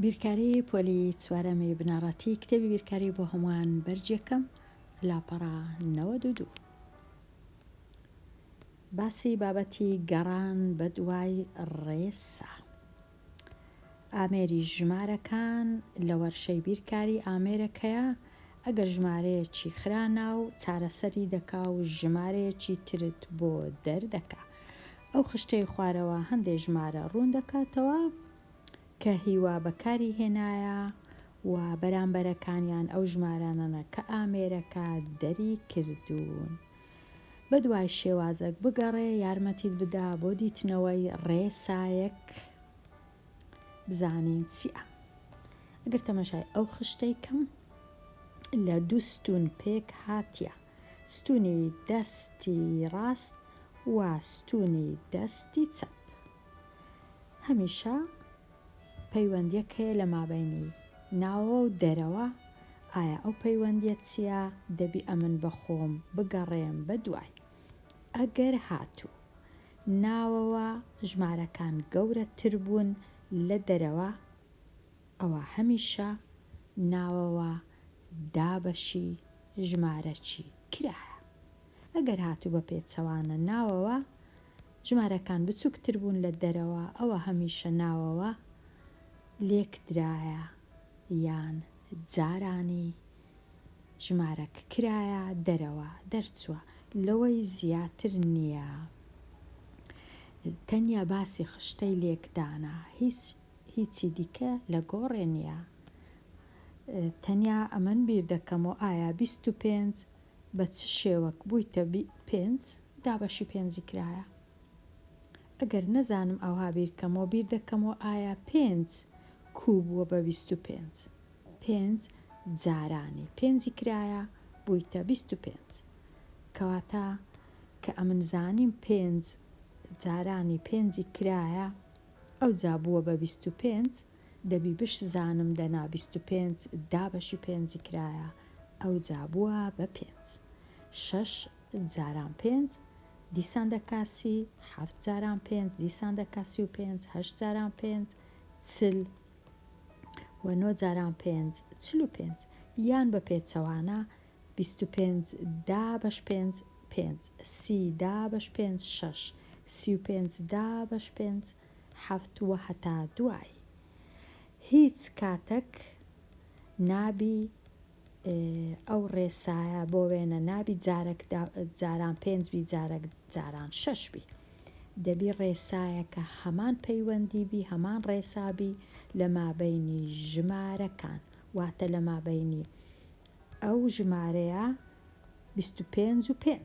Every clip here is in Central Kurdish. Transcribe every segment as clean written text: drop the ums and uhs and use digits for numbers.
بیرکاری پۆلی چوارەمی بنەڕەتی کتێبی بیرکاری بۆ هەمووان بەرجێکەم لاپەڕە 92. باسی بابەتی گەڕان بە دوای ڕێسا. ئامێری ژمارەکان لە وەرشەی بیرکاری ئامێرەکەیە ئەگەر ژمارەیەکی خرانا و چارەسەری دەکا و ژمارەیەکی ترت بۆ دەردەکا. ئەو خشتەی خوارەوە هەندێک ژمارە ڕوون دەکاتەوە کە هیوا بەکاری هێنایە و بەرامبەرەکانیان ئەو ژمارانەنە کە ئامێرەکە دەری کردوون. بە دوای شێوازێک بگەڕێ یارمەتیت بدا بۆ دیتنەوەی ڕێسایەک بزانین چییە. ئەگەر تەمەشای ئەو خشتەی کەم لە 2 ستون پێک هاتیە، ستونی دەستی ڕاست و ستونی دەستی چەپ. هەمیشە پەیوەندیەک هەیە لە مابەینی ناوە و دەرەوە. ئایا ئەو پەیوەندیە چییە؟ دەبی ئەمن بەخۆم بگەڕێم بە دوای. ئەگەر هاتوو ناوەوە ژمارەکان گەورەتر بوون لە دەرەوە، ئەوە هەمیشە ناوەوە دابەشی ژمارەکی کرایە. ئەگەر هاتوو بە پێچەوانە ناوەوە ژمارەکان بچووکتر بوون لە دەرەوە، ئەوە هەمیشە ناوەوە لێکدرایە یان جارانی ژمارەکە کرایە دەرەوە دەرچووە، لەوەی زیاتر نییە. تەنیا باسی خشتەی لێکدانە، هیچی دیکە لە گۆڕێ نییە. تەنیا ئەمەن بیر دەکەمەوە ئایا 25 بە چ شێوەک بوویتە 5 دابەشی 5 کرایە. ئەگەر نەزانم ئەوها بیرکەمەوە بیر دەکەمەوە ئایا 5 کوو بووە بە 25. 5 جارانی 5 کرایە بوویتە 25. کەواتە کە ئەمن زانیم 5 جارانی 5 کرایە ئەو جا بووە بە 25، دەبی بش زانم دەنا 25 دابەشی 5 کرایە ئەو جا بووە بە 5. 6 جاران 5 دیسان دەکاسی، 7 جاران 5 دیسان دەکاسی و 5، 8 جاران 5 40 و 9 جاران 5 45. یان بە پێچەوانە 25 دابەش 5 5، 30 دابەش 5 6، 35 دابەش 5 7 و هەتا دوای. هیچ کاتێک نابی ئەو ڕێسایە بۆ وێنە نابی جارێک جاران 5 بی جارێک جاران 6 بی. دەبی ڕێسایەکە هەمان پەیوەندی بی، هەمان ڕێسابی لە مابەینی ژمارەکان، واتە لە مابەینی ئەو ژمارەیە 25 و 5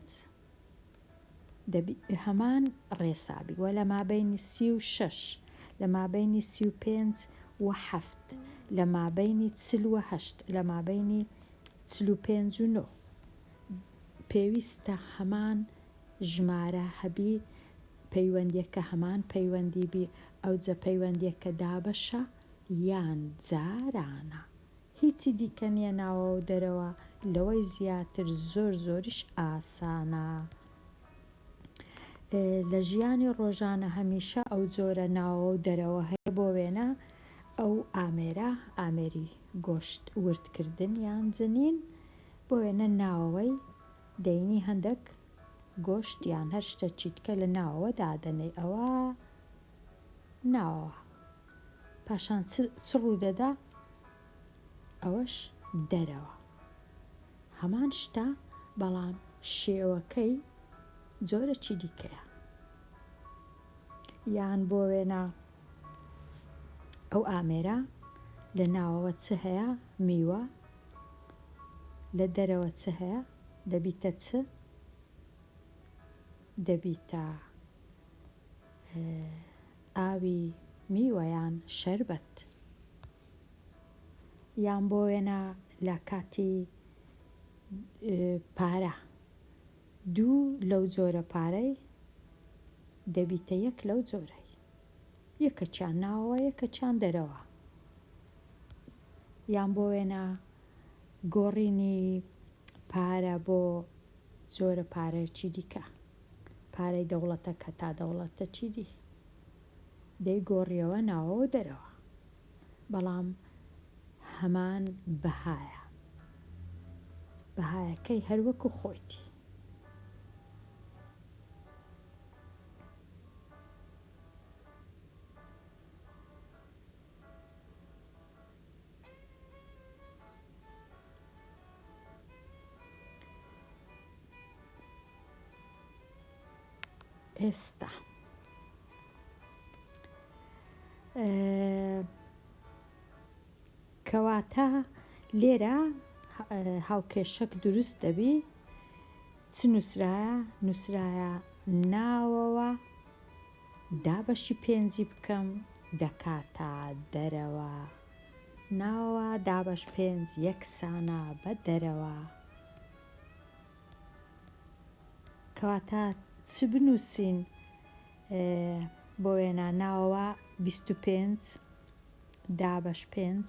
دەبی هەمان ڕێسابی، و لە مابەینی 36 لە مابەینی 35 و 7 لە مابەینی 48 لە مابەینی 45 و 9 پێویستە هەمان ژمارە هەبی، پەیوەندیەکە هەمان پەیوەندی بی. ئەو جە پەیوەندیەکە دابەشە یان جارانە، هیچی دیکە نییە ناوە و دەرەوە، لەوەی زیاتر زۆریش ئاسانە. لە ژیانی ڕۆژانە هەمیشە ئەو جۆرە ناوە و دەرەوە هەیە بۆ وێنە ئەو ئامێری گۆشت وردکردن یان جنین، بۆ وێنە ناوەوەی دەینی هەندێک گۆشت یان هەر شتێکی کە لە ناوەوە دادەنێ، ئەوە ناوەوە. پاشان چ ڕوودەدا؟ ئەوەش دەرەوە. هەمان شتە بەڵام شێوەکەی جۆرەکی دیکەیە. یان بۆ وێنە ئەو ئامێرە لە ناوەوە چ هەیە؟ میوە. لە دەرەوە چ هەیە؟ دەبیتە چ؟ دەبیتە ئاوی میوە یان شەربەت. یان بۆ وێنە لە کاتی پارە، دوو لەو جۆرە پارەی دەبیتە یەک لەو جۆرەی، یەکەچیان ناوەوە یەکەچیان دەرەوە. یان بۆ وێنە گۆڕینی پارە بۆ جۆرە پارەیەکی دیکە، پارەی دەوڵەتە کە تا دەوڵەتە چی دی دەی گۆڕیەوە ناوە و دەرەوە. بەڵام هەمان بەهایەکەی هەروەکو خۆیتی. ئێستا کەواتە لێرە هاوکێشەک دروست دەبی چ نووسرایە ناوەوە دابەشی پێنجی بکەم دەکاتە دەرەوە، ناوەوە دابەش پێنج یەکسانە بە دەرەوە. کەواتە چ بنووسین بۆ وێنە ناوەوە 25 دابەش 5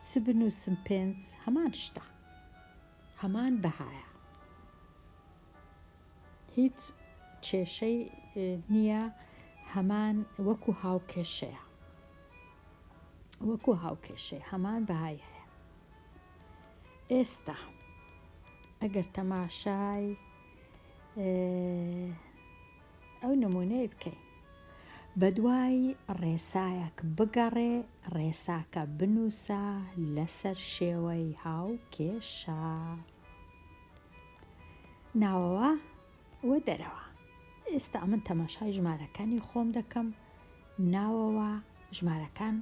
چ بنووسم 5 هەمان شتە، هەمان بەهایە، هیچ کێشەی نییە، هەمان وەکو هاوکێشەیە، هەمان بەهای هەیە. ئێستا ئەگەر تەماشای ئەو نمونەی بکەین بە دوای ڕێسایەک بگەڕێ ڕێساکە بنووسە لەسەر شێوەی هاوکێشە، ناوەوە وە دەرەوە. ئێستا من تەماشای ژمارەکانی خۆم دەکەم، ناوەوە ژمارەکان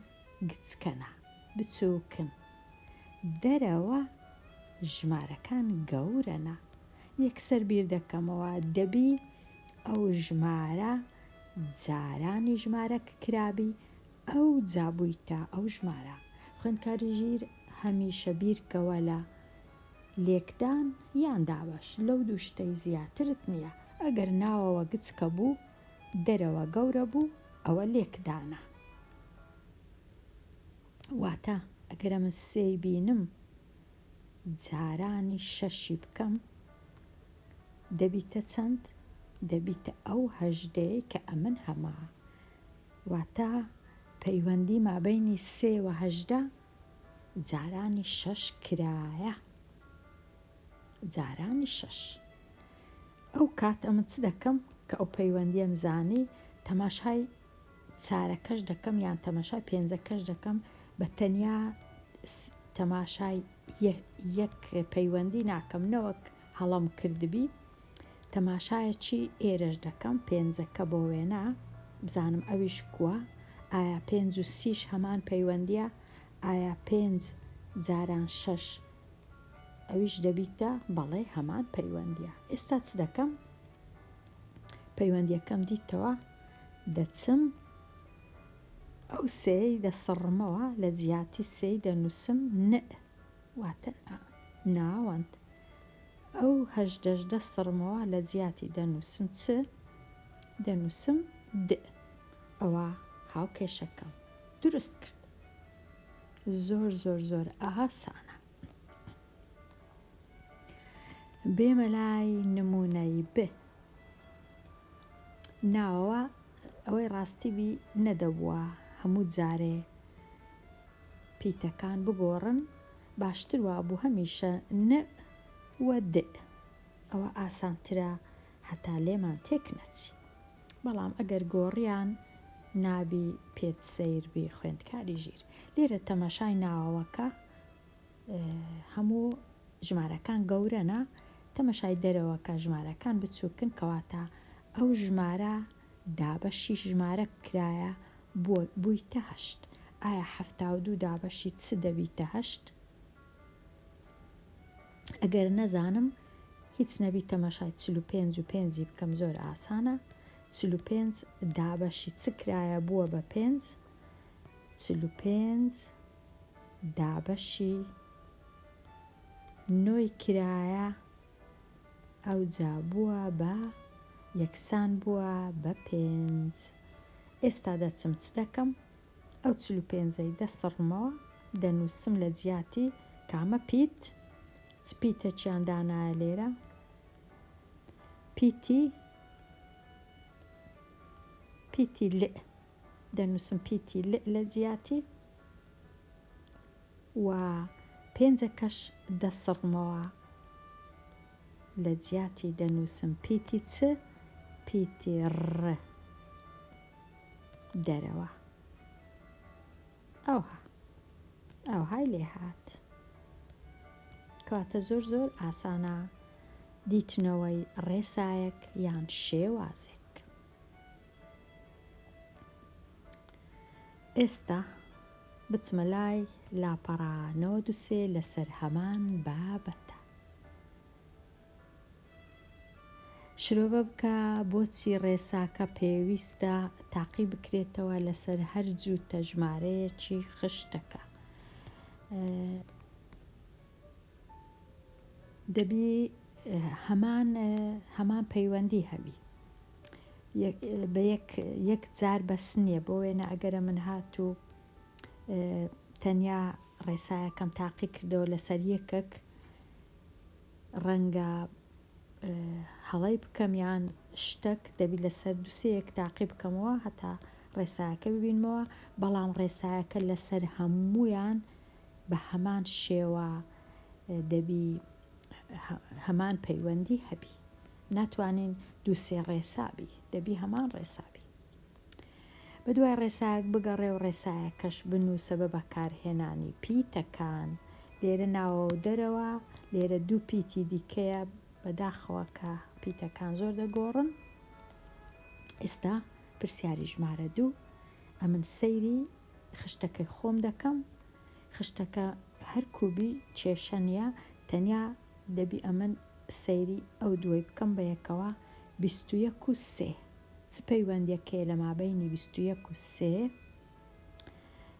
گچکەنە بچووکن، دەرەوە ژمارەکان گەورەنە. یەکسەر بیر دەکەمەوە دەبی ئەو ژمارە جارانی ژمارە کرابی ئەو جابوویتە ئەو ژمارە. خوێندکاری ژیر هەمیشە بیرکەوە لە لێکدان یان دابەش، لەو دوو شتەی زیاترت نییە. ئەگەر ناوەوە گچکە بوو دەرەوە گەورە بوو ئەوە لێکدانە. واتە ئەگەر من 3 بینم جارانی 6 بکەم دەبیتە چەند؟ دەبیتە ئەو 18 کە ئەمن هەما. واتە پەیوەندی مابەینی 3 و 18 جارانی 6 کرایە، جارانی 6. ئەو کات ئەمە چ دەکەم کە ئەو پەیوەندیەم زانی تەماشای چارەکەش دەکەم یان تەماشای پێنجەکەش دەکەم، بە تەنیا تەماشای یەک پەیوەندی ناکەم، نەوەک هەڵم کردبی تەماشایەکی ئێرەش دەکەم، پێنجەکە بۆ وێنە بزانم ئەویش کووە، ئایا 5 و 30ش هەمان پەیوەندیە، ئایا 5 جاران 6 ئەویش دەبیتە بەڵێ هەمان پەیوەندیە. ئێستا چ دەکەم؟ پەیوەندیەکەم دیتەوە دەچم ئەو 3 دەسڕمەوە لە جیاتی 3 دەنووسم واتە ناوەند، ئەو 18 دەسڕمەوە لە جیاتی دەنووسم چ؟ دەنووسم ئەوە هاوکێشەکەم دروست کرد. زۆر ئاسانە. بێمە لای نمونەی ب. ناوەوە ئەوەی ڕاستیبی نەدەبووە هەموو جارێ پیتەکان بگۆڕن، باشتر وا بوو هەمیشە وە ئەوە ئاسانترە هەتا لێمان تێک نەچی. بەڵام ئەگەر گۆڕیان نابی پێت سەیربی خوێندکاری ژیر. لێرە تەماشای ناوەوەکە هەموو ژمارەکان گەورەنە، تەماشای دەرەوەکە ژمارەکان بچووکن، کەواتە ئەو ژمارە دابەشی ژمارە کرایە بوویتە 8. ئایا 72 دابەشی چ دەبیتە 8؟ ئەگەر نەزانم هیچ نەبی تەماشای 45 و 5 بکەم، زۆر ئاسانە. 45 دابەشی چ کرایە بووە بە 5؟ 45 دابەشی 9 کرایە ئەو جا بووە بە یەکسان بووە بە 5. ئێستا دەچم چ دەکەم؟ ئەو 45ی دەسڕمەوە دەنووسم لە جیاتی کامە پیت، چ پیتەکیان دانایە لێرە؟ پیتی ل دەنووسم، پیتی ل لە جیاتی و پێنجەکەش دەسڕمەوە لە جیاتی دەنووسم پیتی چ پیتی ڕ دەرەوە. ئەوهای لێ هات. کەواتە زۆر زۆر ئاسانە دیتنەوەی ڕێسایەک یان شێوازێک. ئێستا بچمە لای لاپەڕا 93 لەسەر هەمان بابەتە. شرۆڤە بکە بۆچی ڕێساکە پێویستە تاقی بکرێتەوە لەسەر هەر جووتە ژمارەیەکی خشتەکە. دەبی هەمان پەیوەندی هەبی، بە یەک جار بەس نییە. بۆ وێنە ئەگەرە من هات و تەنیا ڕێسایەکەم تاقی کردەوە لەسەر یەکێک، ڕەنگە هەڵەی بکەم یان شتێک دەبی لەسەر دووسەیەک تاقی بکەمەوە هەتا ڕێسایەکە ببینمەوە، بەڵام ڕێسایەکە لەسەر هەموویان بە هەمان شێوە دەبی هەمان پەیوەندی هەبی. ناتوانین دووسێ ڕێسابی، دەبی هەمان ڕێسابی. بە دوای ڕێسایەک بگەڕێ و ڕێسایەکەش بنووسە بە بەکارهێنانی پیتەکان. لێرە ناوە و دەرەوە، لێرە دوو پیتی دیکەیە بەداخەوە کە پیتەکان زۆر دەگۆڕن. ئێستا پرسیاری ژمارە 2، ئەمن سەیری خشتەکەی خۆم دەکەم. خشتەکە هەر کوبی کێشە نیە، تەنیا دەبی ئەمن سەیری ئەو دوای بکەم بە یەکەوە 21 و 3. چ پەیوەندیەکەیە لە مابەینی 21 و 3؟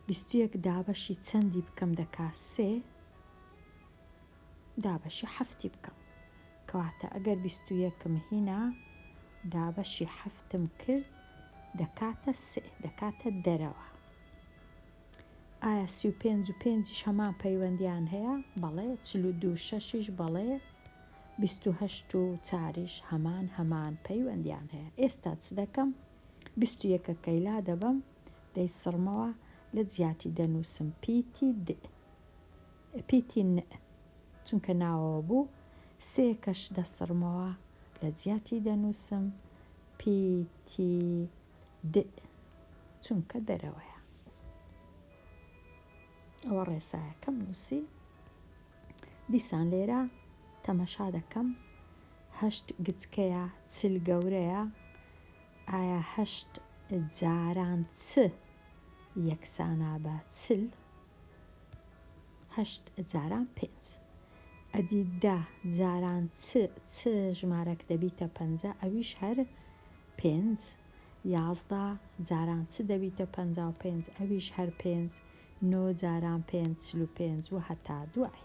21 دابەشی چەندی بکەم دەکا 3 دابەشی 7 بکەم. کەواتە ئەگەر 21م هینا دابەشی 7م کرد دەکاتە 3 دەکاتە دەرەوە. ئایا 35 و 5 هەمان پەیوەندیان هەیە؟ بەڵێ. 42 و 6 بەڵێ. 28 و 4 هەمان پەیوەندیان هەیە. ئێستا چ دەکەم؟ 21ەکەی لا دەبەم، دەیسڕمەوە لە جیاتی دەنووسم پیتی ن، چونکە ناوەوە بوو. 3کەش دەسڕمەوە لە جیاتی دەنووسم پیتی د، چونکە دەرەوەیە. ئەوە ڕێسایەکەم نووسی. دیسان لێرە تەمەشا دەکەم 8 گچکەیە، 40 گەورەیە. ئایا 8 جاران چ یەکسانە بە 40؟ 8 جاران 5. ئەدی 10 جاران چ ژمارەك دەبیتە 50؟ ئەویش هەر 5. 11 جاران چ دەبیتە 55؟ ئەویش هەر 5. 9 جاران 5 45 و هەتا دوای.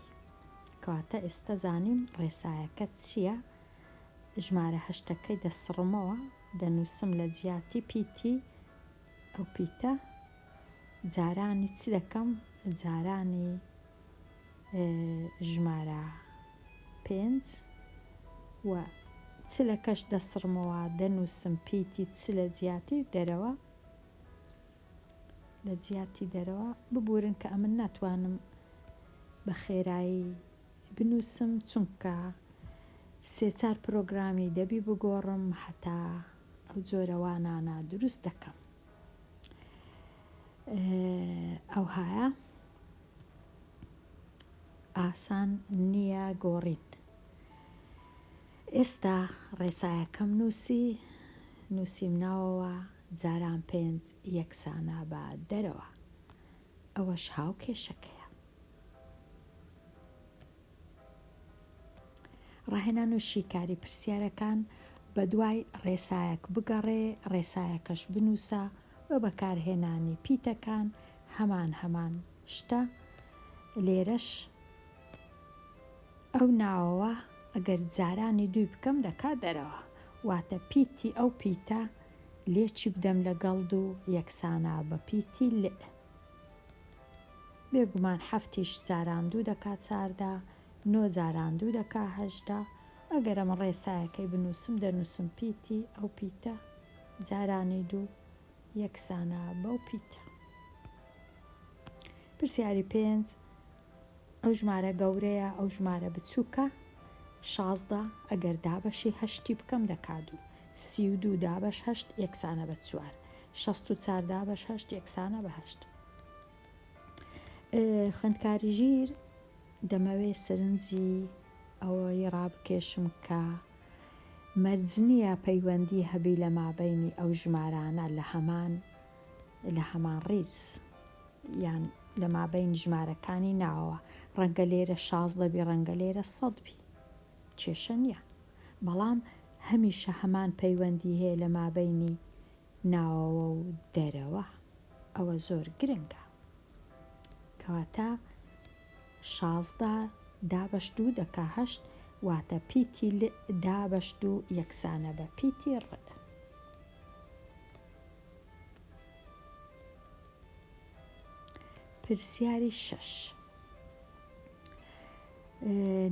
کەواتە ئێستا زانیم ڕێسایەکە چییە؟ ژمارە 8ەکەی دەسڕمەوە، دەنووسم لە جیاتی پیتی ئەو پیتە. جارانی چ دەکەم؟ جارانی ژمارە 5 و چلەکەش دەسڕمەوە، دەنووسم پیتی چ لە جیاتی دەرەوە. لە جیاتی دەرەوە ببورن کە ئەمن ناتوانم بە خێرایی بنووسم، چونکە 3-4 پرۆگرامی دەبی بگۆڕم هەتا ئەو جۆرەوانانە دروست دەکەم. ئەوهایە ئاسان نییە گۆڕین. ئێستا ڕێسایەکەم نووسیم ناوەوە جاران 5 یەکسانە بە دەرەوە. ئەوەش هاوکێشەکەیە. ڕاهێنان و شیکاری پرسیارەکان بە دوای ڕێسایەک بگەڕێ، ڕێسایەکەش بنووسە بە بەکارهێنانی پیتەکان. هەمان شتە. لێرەش ئەو ناوەوە ئەگەر جارانی 2 بکەم دەکا دەرەوە، واتە پیتی ئەو پیتە لێکی بدەم لەگەڵ 2 یەکسانە بە پیتی ل. بێگومان 7 جاران 2 دەکا 14، 9 جاران 2 دەکا 18. ئەگەر ئەمە ڕێسایەکەی بنووسم دەنووسم پیتی ئەو پیتە جارانی 2 یەکسانە بەو پیتە. پرسیاری 5 ئەو ژمارە گەورەیە، ئەو ژمارە بچووکە. 16 ئەگەر دابەشی هەشتی بکەم دەکات و 32 دابەش هەشت یەکسانە بە 4 64 دابەش هەشت یەکسانە بە 8. خوێندکاری ژیر دەمەوێت سەرنجی ئەوەی ڕابکێشم کە مەرج نییە پەیوەندی هەبی لە مابەینی ئەو ژمارانە لە هەمان ڕیز یان لە مابەین ژمارەکانی ناوەوە. ڕەنگە لێرە 16 بی، ڕەنگە لێرە 100 بی، کێشە نییە. بەڵام هەمیشە هەمان پەیوەندی هەیە لە مابەینی ناوەوە و دەرەوە. ئەوە زۆر گرنگە. کەواتە 16 دابەش 2 دەکا 8 واتە پیتی دابەش 2 یەکسانە بە پیتی ڕەدە. پرسیاری 6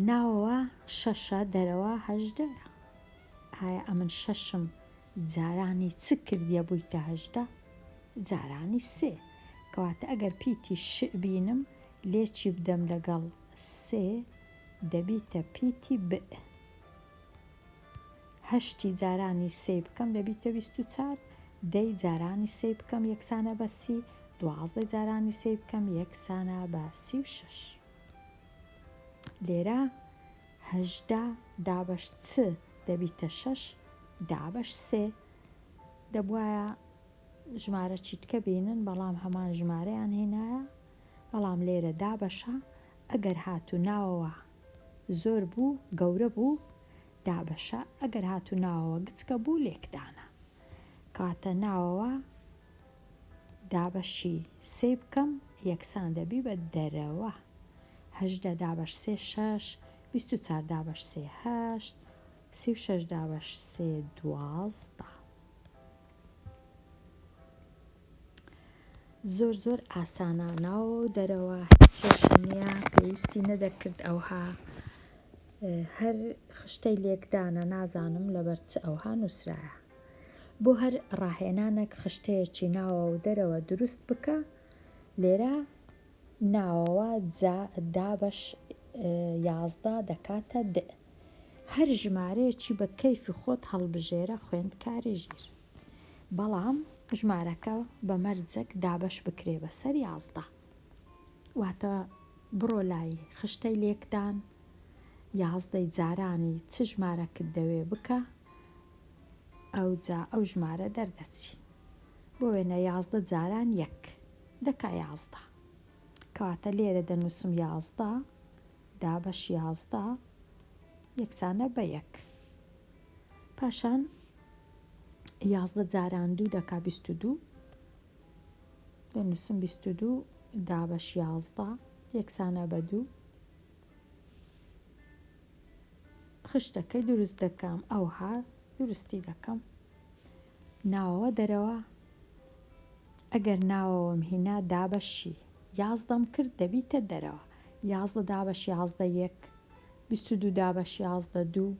ناوەوە 6 دەرەوە 8. ئایا ئەمن 6م جارانی چ کردیە بوویتە 8؟ جارانی 3. کەواتە ئەگەر پیتی ش بینم لێکی بدەم لەگەڵ 3 دەبیتە پیتی ب. 8 جارانی 3 بکەم دەبیتە 24. 10 جارانی 3 بکەم یەکسانە بە 30. 12 جارانی 3 بکەم یەکسانە بە 36. لێرە 18 دابەش چ دەبیتە 6 دابەش 3. دەبوایە ژمارە چیتکە بینن بەڵام هەمان ژمارەیان هێنایە. بەڵام لێرە دابەشە ئەگەر هاتو ناوەوە زۆر بوو گەورە بوو دابەشە، ئەگەر هاتو ناوەوە گچکە بوو لێکدانە. کاتە ناوەوە دابەشی 3 بکەم یەکسان دەبی بە دەرەوە. 18 دابەش 3 6، 24 دابەش 3 8، 36 دابەش 3 12. زۆر ئاسانانەوە و دەرەوە کێشە نییە، پێویستی نەدەکرد ئەوها هەر خشتەی لێکدانە نازانم لەبەر چ ئەوها نووسرایە. بۆ هەر ڕاهێنانێک خشتەیەکی ناوە و دەرەوە دروست بکە. لێرە ناوەوە دابەش 11 دەکاتە د. هەر ژمارەیەکی بە کەیفی خۆت هەڵبژێرە خوێندکاری ژیر. بەڵام ژمارەکە بە مەرجەک دابەش بکرێ بەسەر 11. واتە بڕۆ لای خشتەی لێکدان 11 جارانی چ ژمارەکت دەوێ بکە ئەو ژمارە دەردەچی. بۆ وێنە 11 جاران 1 دەکا 11. کەواتە لێرە دەنووسم 11 دابەش 11 یەکسانە بە 1. پاشان 11 جاران 2 دەکا 22 دەنووسم 22 دابەش 11 یەکسانە بە 2. خشتەکەی دروست دەکەم ئەوها دروستی دەکەم. ناوەوە دەرەوە ئەگەر ناوەوەم هینا دابەشی 11م کرد دەبیتە دەرەوە. 11 دابەش 11 1، 22 دابەش 11 2،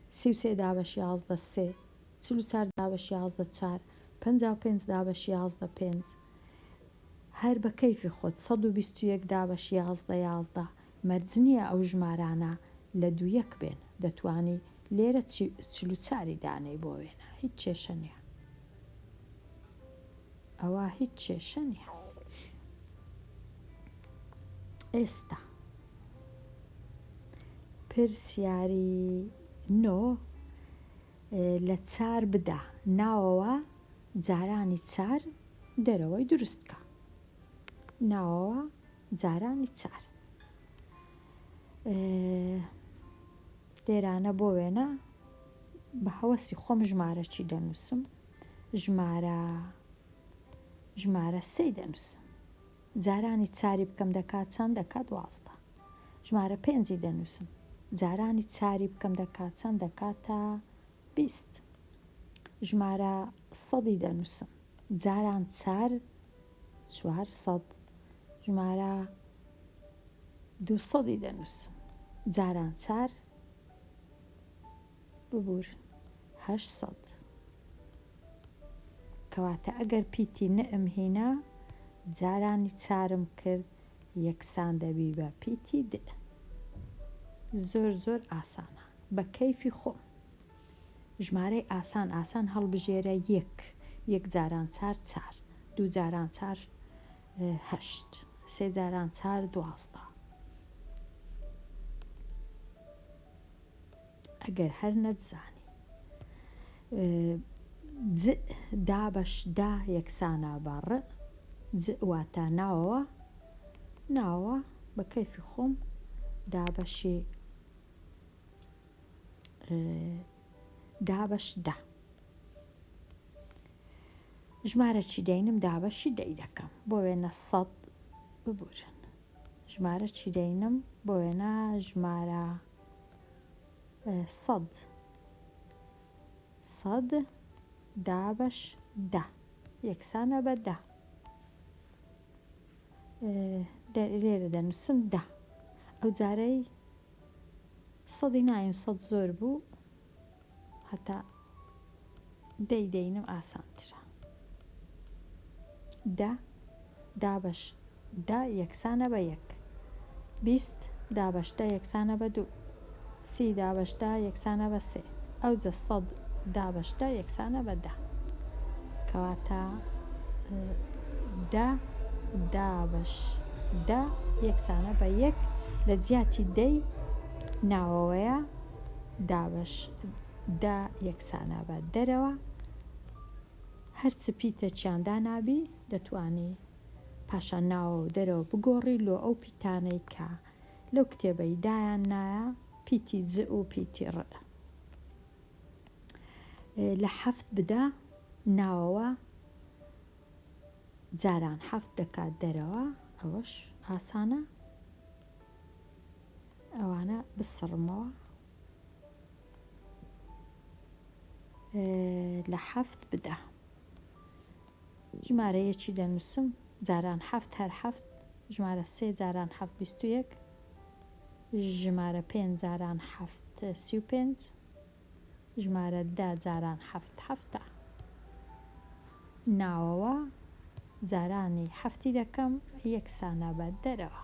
33 دابەش 11 3، 44 دابەش 11 4، 55 دابەش 11 5. هەر بە کەیفی خۆت 121 دابەش 11 11. مەرج نییە ئەو ژمارانە لە 2 1 بێن. دەتوانی لێرە 44 دانەی بۆ وێنە، هیچ کێشە نییە. ئەوە هیچ کێشە نییە. ئێستا پرسیاری 9 لە 4 بدە ناوەوە جارانی 4 دەرەوەی دروستکە. ناوەوە جارانی 4 لێرانە بۆ وێنە بە هەوەسی خۆم ژمارەی دەنووسم. ژمارە 3 دەنووسم. جارانی 4 بکەم دەکات چەند؟ دەکات 12. ژمارە 5 دەنووسم. جارانی 4 بکەم دەکات چەند؟ دەکاتە 20. ژمارە 100 دەنووسم. جاران 4 400. ژمارە 200 دەنووسم. جاران 4 ببور 800. کەواتە ئەگەر پیتی نەئەم هێنا جارانی 4م کرد یەکسان دەبی بە پیتی د. زۆر زۆر ئاسانە بە کەیفی خۆم. ژمارەی ئاسان هەڵبژێرە یەک جاران 4 4 دوو جاران 4 8 سێ جاران 4 12. ئەگەر هەر نەتزانی دا بەش دا یەکسانە بە ڕ واتە ناوەوە بە کەیفی خۆم دابەشی دابەش دا. ژمارە چی دەینم دابەشی دەی دەکەم بۆ وێنە 100 ببورن. ژمارە چی دەینم بۆ وێنە ژمارە 100 دابەش دا یەکسانە بە دا. لێرە دەنووسم دا. ئەو جارەی 100 نایم 100 زۆر بوو هەتا دەینم ئاسانترە. دابەش دا یەکسانە بە 1 20 دابەش دا یەکسانە بە 2 30 دابەش دا یەکسانە بە 3 ئەوجە 100 دابەش دا یەکسانە بە دا کەواتە دابەش دا یەکسانە بە 1 لە جیاتی دەی ناوەوەیە دابەش دا یەکسانە بە دەرەوە. هەر چپیتە چیاندا نابی دەتوانی پاشان ناوە و دەرەوە بگۆڕی لۆ ئەو پیتانەی کە لەو کتێبەی دایان نایە پیتی ج و پیتی ڕ. لە 7 بدا ناوەوە جاران 7 دەکات دەرەوە ئەوەش ئاسانە. ئەوانە بسڕمەوە لە 7 بدا ژمارە یەکی دەنووسم جاران 7 هەر 7 ژمارە 3 جاران 7 21 ژمارە 5 جاران 7 35 ژمارە 10 جاران 7 7 ناوەوە جارانی 7 دەکەم یەکسانە بە دەرەوە.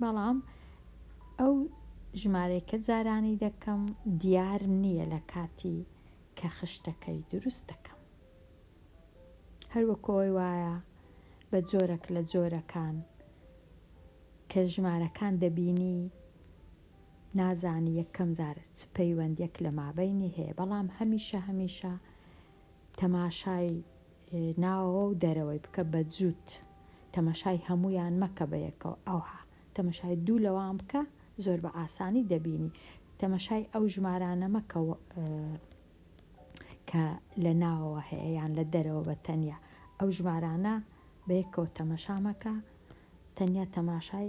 بەڵام ئەو ژمارەیەکە جارانی دەکەم دیار نییە لە کاتی کە خشتەکەی دروست دەکەم. هەروەکۆی وایە بە جۆرەك لە جۆرەکان کە ژمارەکان دەبینی نازانی یەکەم جار چ پەیوەندیەک لە مابەینی هەیە، بەڵام هەمیشە تەماشای ناوەوە و دەرەوەی بکە بە جووت. تەماشای هەمویان مەکە بە یەکەوە ئەوها تەماشای دوو لەوان بکە زۆر بە ئاسانی دەبینی. تەماشای ئەو ژمارانە مەکەوە کە لە ناوەوە هەیە یان لە دەرەوە بە تەنیا ئەو ژمارانە بە یەکەوە تەماشا مەکە، تەنیا تەماشای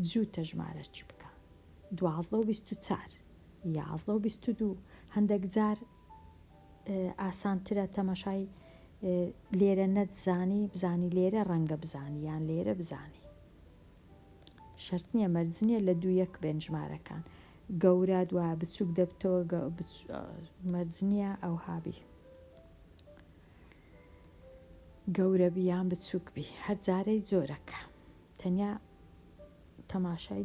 جووتە ژمارە چی بکە 12 و 24 11 و 22. هەندێک جار ئاسانترە تەماشای لێرە نەتزانی بزانی لێرە ڕەنگە بزانی یان لێرە بزانی. شەرت نییە مەرج نییە لە 2 1 بێن ژمارەکان گەورە دووە بچووک دەبتەوە مەرج نییە ئەو هابی گەورە بیان بچووک بی هەر جارەی جۆرەکە تەنیا تەماشای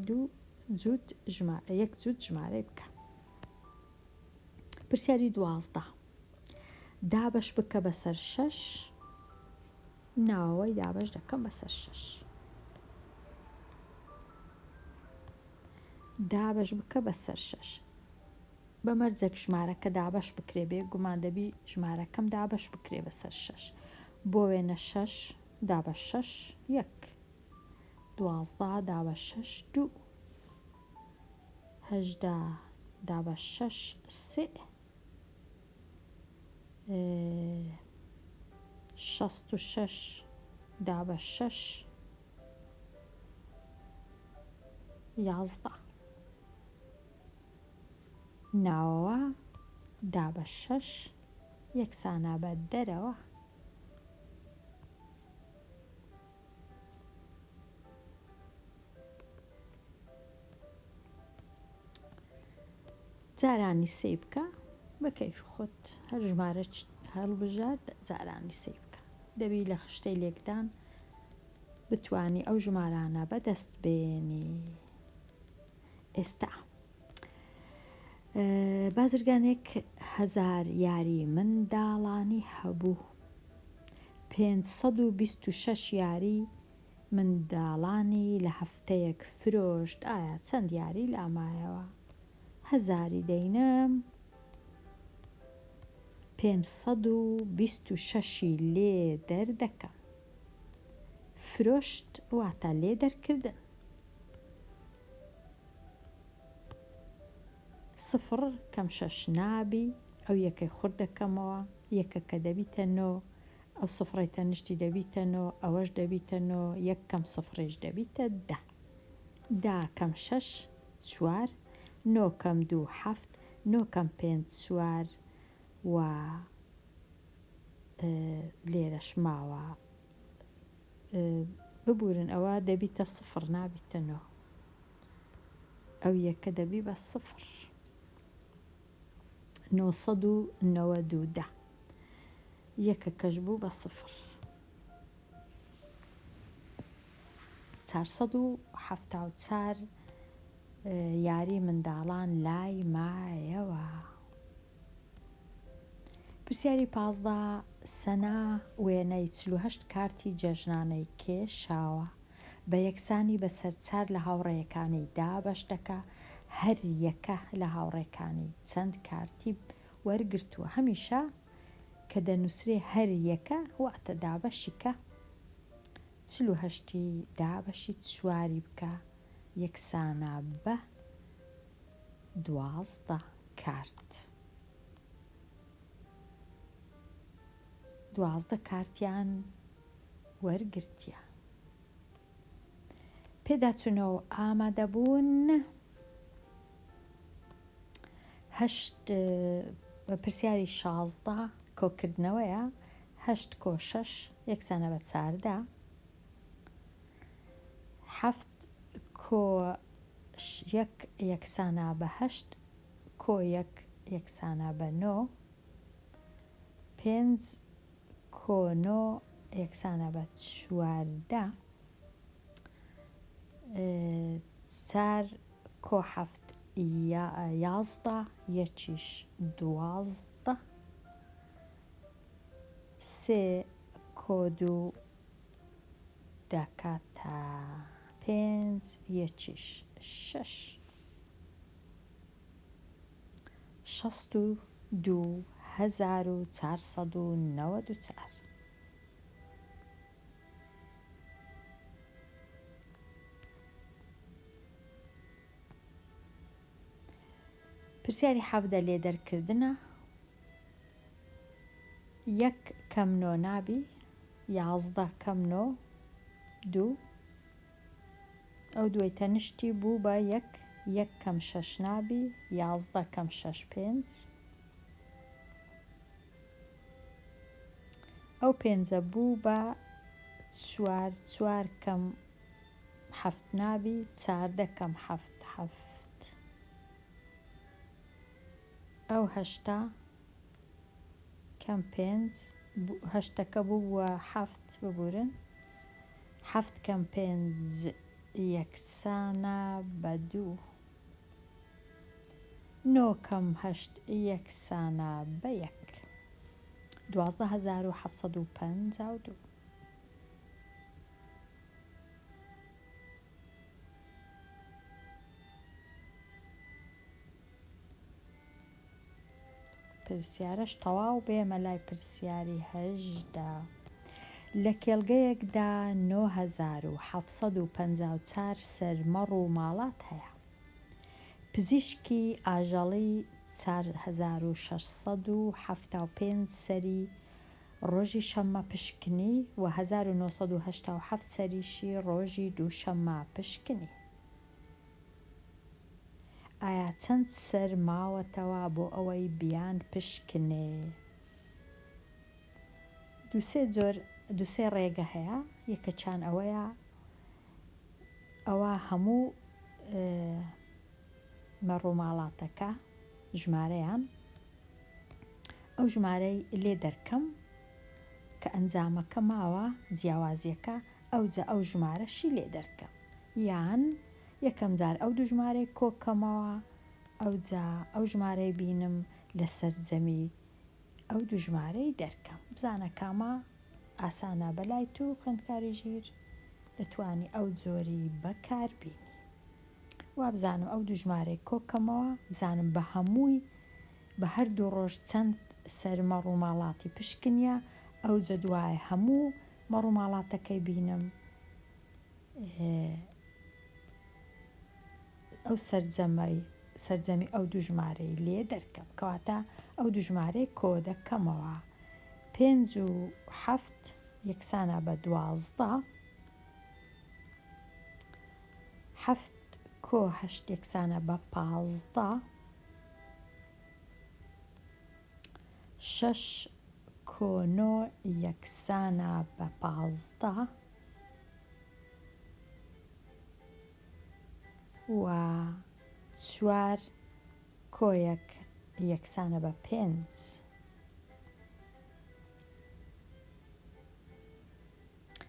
یەک جووت ژمارەی بکە. پرسیاری 12 دابەش بکە بەسەر 6 ناوەوەی دابەش دەکەم بەسەر 6 دابەش بکە بەسەر 6 بەمەرجێک ژمارەکە دابەش بکرێ بێ گومان دەبی ژمارەکەم دابەش بکرێ بەسەر 6 بۆ وێنە 6 دابەش 6 1 12 دابەش 6 2 18 دابەش 6 3 66 دابەش 6 11 ناوەوە دابەش 6 یەکسانە بە دەرەوە. جارانی سێ بکە بە کەیفی خۆت هەڵبژات جارانی سێ بکە. دەبی لە خشتەی لێکدان بتوانی ئەو ژمارانە بەدەست بێنی. ئێستا بازرگانێک 1000 یاری منداڵانی هەبوو. 526 یاری منداڵانی لە هەفتەیەک فرۆشت. ئایا چەند یاری لامایەوە؟ 1000 دەینم 526 لێ دەردەکەم. فرۆشت واتە لێ دەرکردن. 0 کەم 6 نابی، ئەو یەکەی خورد دەکەمەوە، یەکە کە دەبیتە 9، ئەو سفرەی تەنیشتی دەبیتە 9، ئەوەش دەبیتە 9، یەک کەم سفرێش دەبیتە 10. 10 کەم 6 4، 9 کەم 2 7، 9 کەم 5 4 و لێرەش ماوە ببورن ئەوە دەبیتە 0 نابیتە 9، ئەو یەکە دەبی بە 0. 992 یەکە کەش بوو بە 0. 474 یاری منداڵان لای مایەوە. پرسیاری 15 سەنا وێنەی 48 کارتی جەژنانەی کێشاوە بە یەکسانی بەسەر 4 لە هاوڕێیەکانی دابەش دەکا. هەر یەکە لە هاوڕێکانی چەند کارتی وەرگرتووە. هەمیشە کە دەنووسرێ هەر یەکە واتە دابەشیکە. 48 دابەشی 4 بکە یەکسانە بە 12 کارت. 12 کارتیان وەرگرتیە. پێداچوونەوە ئامادەبوون. 8 پرسیاری 16 کۆکردنەوەیە. 8 کۆ 6 یەکسانە بە 14. 7 کۆ 1 یەکسانە بە 8، کۆ 1 یەکسانە بە 9. 5 کۆ 9 یەکسانە بە 14. 4 کۆ 7 11 یەکیش 12. 3 کۆ 2 دەکاتە 5 یەکیش 6. 62494. پرسیاری 17 لێدەرکردنە. 1 کەم 9 نابی، 11 کەم 9 2، ئەو دوای تەنیشتی بوو بە 1. 1 کەم 6 نابی، 11 کەم 6 5، ئەو 5 بوو بە 4. 4 کەم 7 نابی، 14 کەم 7 7، ئەو 8 کەم 5 8ەکە بوو بە 7 ببورن. 7 کەم 5 یەکسانە بە 2. 9 کەم 8 یەکسانە بە 1. 12752. پرسیارش تەواو بێمە لای پرسیاری 18. لە کێڵگەیەکدا 9754 سەرمەڕ و ماڵات هەیە. پزیشکی ئاژەڵی 4675 سەری ڕۆژی شەممە پشکنی و 1987 سەریشی ڕۆژی دووشەممە پشکنی. ئایا چەند سەر ماوەتەوە بۆ ئەوەی بیان پشکنێ؟ دووسێ ڕێگە هەیە. یەکەچان ئەوەیە ئەوە هەموو مەڕووماڵاتەکە ژمارەیان، ئەو ژمارەی لێ دەرکەم کە ئەنجامەکە ماوە جیاوازیەکە، ئەوجا ئەو ژمارەشی لێ دەرکەم، یان یەکەم جار ئەو دوو ژمارەی کۆکەمەوە، ئەوجا ئەو ژمارەی بینم لە سەرجەمی ئەو دوو ژمارەی دەرکەم. بزانە کامە ئاسانە بەلای تو خوێندکاری ژیر دەتوانی ئەو جۆری بەکاربینی. وا بزانم ئەو دوو ژمارەی کۆکەمەوە، بزانم بە هەمووی بە هەردوو ڕۆژ چەند سەرمە ڕووماڵاتی پشکنیە، ئەوجا دوایە هەموو مەڕووماڵاتەکەی بینم ئەو سەرجەمی ئەو دوو ژمارەی لێ دەرکەم، کەواتە ئەو دوو ژمارەی کۆ دەکەمەوە. 5 و 7 یەکسانە بە 12، 7 کۆ 8 یەکسانە بە 15، 6 کۆ 9 یەکسانە بە 15، و 4 کۆ 1 یەکسانە بە 5.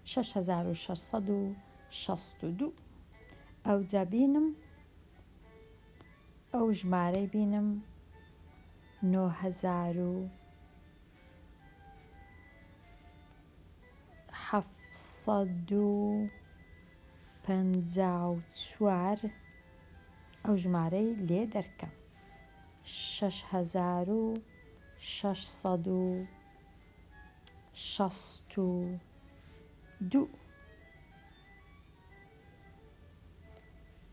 6662. ئەوجا بینم ئەو ژمارەی بینم 9754 ئەو ژمارەی لێ دەرکەم. 6662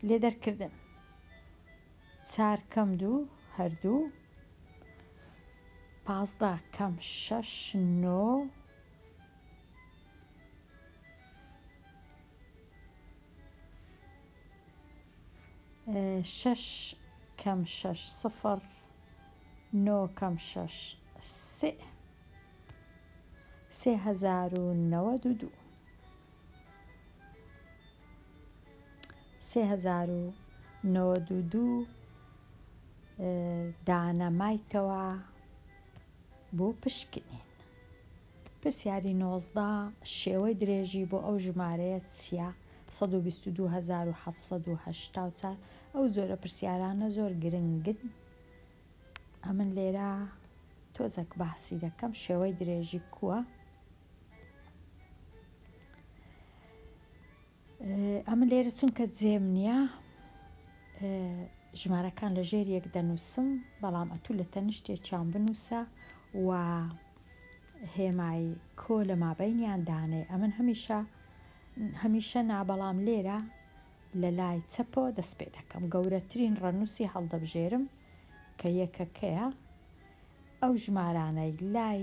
لێدەرکردن. 4 کەم 2 هەردوو، 15 کەم 6 9، 6 کەم 6 0، 9 کەم 6 3، 3092. 3092 دانە مایتەوە بۆ پشکنین. پرسیاری 19 شێوەی درێژی بۆ ئەو ژمارەیە چییە؟ 122784. ئەو زۆرە پرسیارانە زۆر گرنگن، ئەمن لێرە تۆزێک باسی دەکەم شێوەی درێژی کووە. ئەمە لێرە چونکە جێم نییە ژمارەکان لە ژێر یەک دەنووسم، بەڵام ئەتوو لە تەنیشتێکیان بنووسە و هێمای کۆ لە مابەینیان دانێ. ئەمن هەمیشە نابەڵام لێرە لە لای چەپەوە دەست پێ دەکەم، گەورەترین ڕەنووسی هەڵدەبژێرم کە یەکەکەیە. ئەو ژمارانەی لای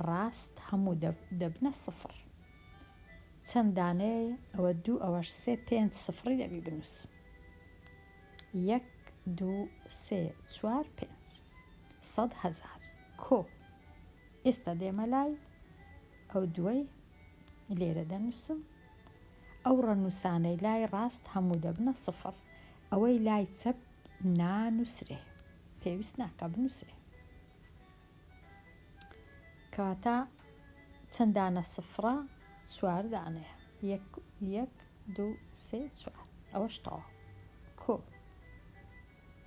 ڕاست هەموو دەبنە سفر. چەند دانەیە؟ ئەوە 2، ئەوەش 3، 5 سفری دەبی بنووسم. 1 2 3 4 5 100,000 کۆ. ئێستا دێمە لای ئەو دووەی لێرە دەنووسم. ئەو ڕەنووسانەی لای ڕاست هەموو دەبنە سفر، ئەوەی لای چەپ نانووسرێ، پێویست ناکە بنووسرێ. کەواتە چەند دانە سفرە؟ 4 دانەیە. 1 2 3 4 ئەوەش تەواو کۆ.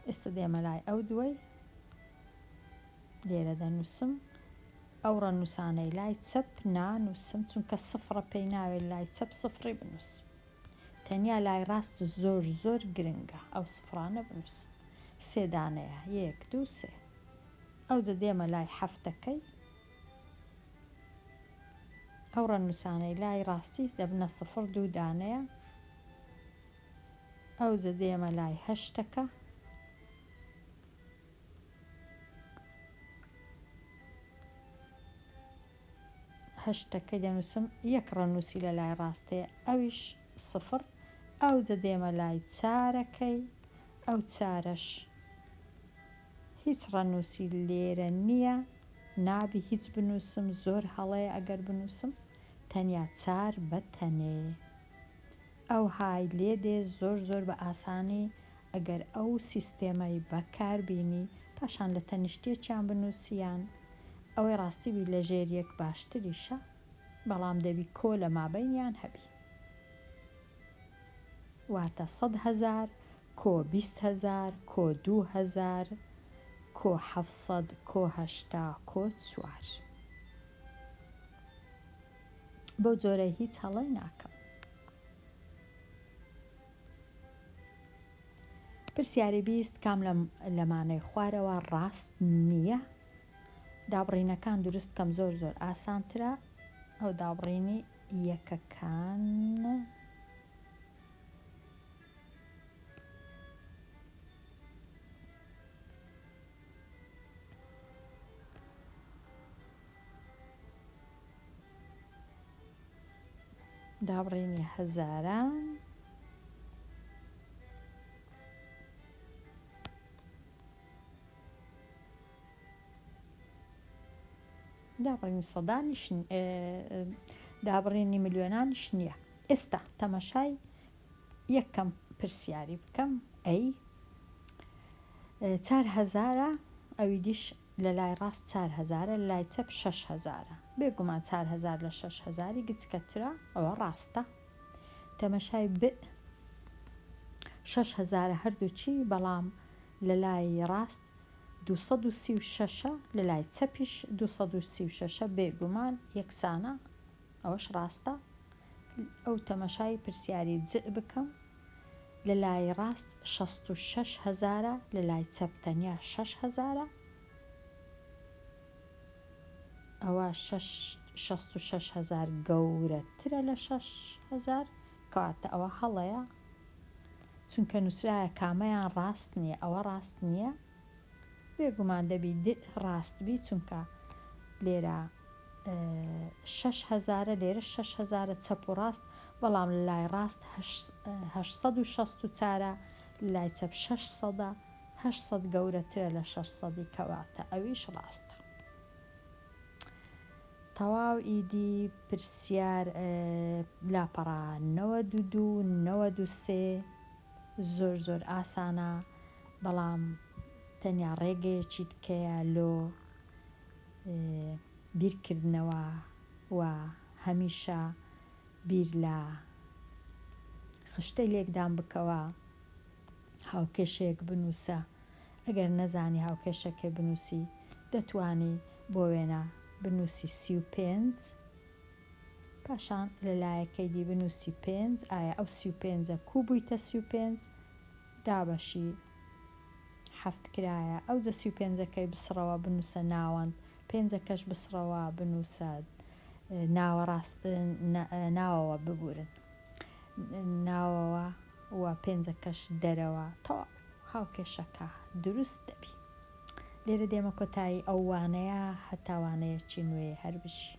ئێستا دێمە لای ئەو دووەی لێرە دەنووسم. ئەو ڕەنووسانەی لای چەپ نانووسم، چونکە سفرە پێی ناوێت لای چەپ سفری بنووسم. تەنیا لای ڕاست زۆر زۆر گرنگە ئەو سفرانە بنووسم. 3 دانەیە. 1 2 3. ئەوجا دێمە لای حەفتەکەی. ئەو ڕەنووسانەی لای ڕاستی دەبنە سفر، 2 دانەیە. ئەوجا دێمە لای هەشتەکە. هەشتەکەی دەنووسم، 1 ڕەنووسی لە لای ڕاستەیە، ئەویش سفر. ئەوجا دێمە لای 4ەکەی. ئەو 4ەش هیچ ڕەنووسی لێرە نییە، نابی هیچ بنووسم، زۆر هەڵەیە ئەگەر بنووسم، تەنیا 4 بەتەنێ. ئەو های لێ دێ زۆر زۆر بە ئاسانی ئەگەر ئەو سیستێمەی بەکاربینی پاشان لە تەنیشتێکیان بنووسیان ئەوەی ڕاستیبی لە ژێریەک باشتریشە، بەڵام دەبی کۆ لە مابەینیان هەبی، واتە 100,000 کۆ 20,000 کۆ 2,000 کۆ 700 کۆ 80 کۆ 4. بەو جۆرەی هیچ هەڵەی ناکەم. پرسیاری بیست کام لەمانەی خوارەوە ڕاست نییە؟ دابڕینەکان دروستکەم زۆر ئاسانترە. ئەو دابڕینی یەکەکان دابڕینی هەزاران دابڕینی سەدانیش دابڕینی ملیۆنانیش نییە. ئێستا تەماشای یەکەم پرسیاری بکەم. ئەی 4,000 ئەوی دیش لە لای ڕاست 4,000 لە لای چەپ 6,000 بێگومان 4,000 لە 6,000 گچکەترە، ئەوە ڕاستە. تەماشای ب 6,000 هەردووچی، بەڵام لە لای ڕاست 236 لە لای چەپیش 236 بێگومان یەکسانە، ئەوەش ڕاستە. ئەو تەماشای پرسیاری ج بکەم. لە لای ڕاست 66,000 لە لای چەپ تەنیا 6,000، ئەوە 66,000 گەورەترە لە 6,000 کەواتە ئەوە هەڵەیە، چونکە نووسرایە کامەیان ڕاست نییە، ئەوە ڕاست نییە. بێگومان دەبی ڕاستبی، چونکە لێرە 6,000 لێرە 6,000 چەپ و ڕاست، بەڵام لە لای ڕاست 864 لە لای چەپ 600 800 گەورەترە لە 600 کەواتە ئەویش ڕاستە. تەواو ئیدی پرسیار لاپەڕا 92 93 زۆر ئاسانە، بەڵام تەنیا ڕێگەیەکی تکەیە لۆ بیرکردنەوە و هەمیشە بیر لە خشتەی لێکدان بکەوە، هاوکێشەیەک بنووسە. ئەگەر نەزانی هاوکێشەکە بنووسی، دەتوانی بۆ وێنە بنووسی 35، پاشان لەلایەکەی دی بنووسی 5. ئایا ئەو 35 کوو بوویتە 35 دابەشی 7 کرایە، ئەو 35ەکەی بسڕەوە بنووسە ناوەند، 5ەکەش بسڕەوە بنووسە ناوەوە ببورن ناوەوە و 5ەکەش دەرەوە، تەواو هاوکێشەکە دروست دەبی. لێرە دێمە کۆتایی ئەو وانەیە هەتاوانەیەکی نوێ هەر بشی.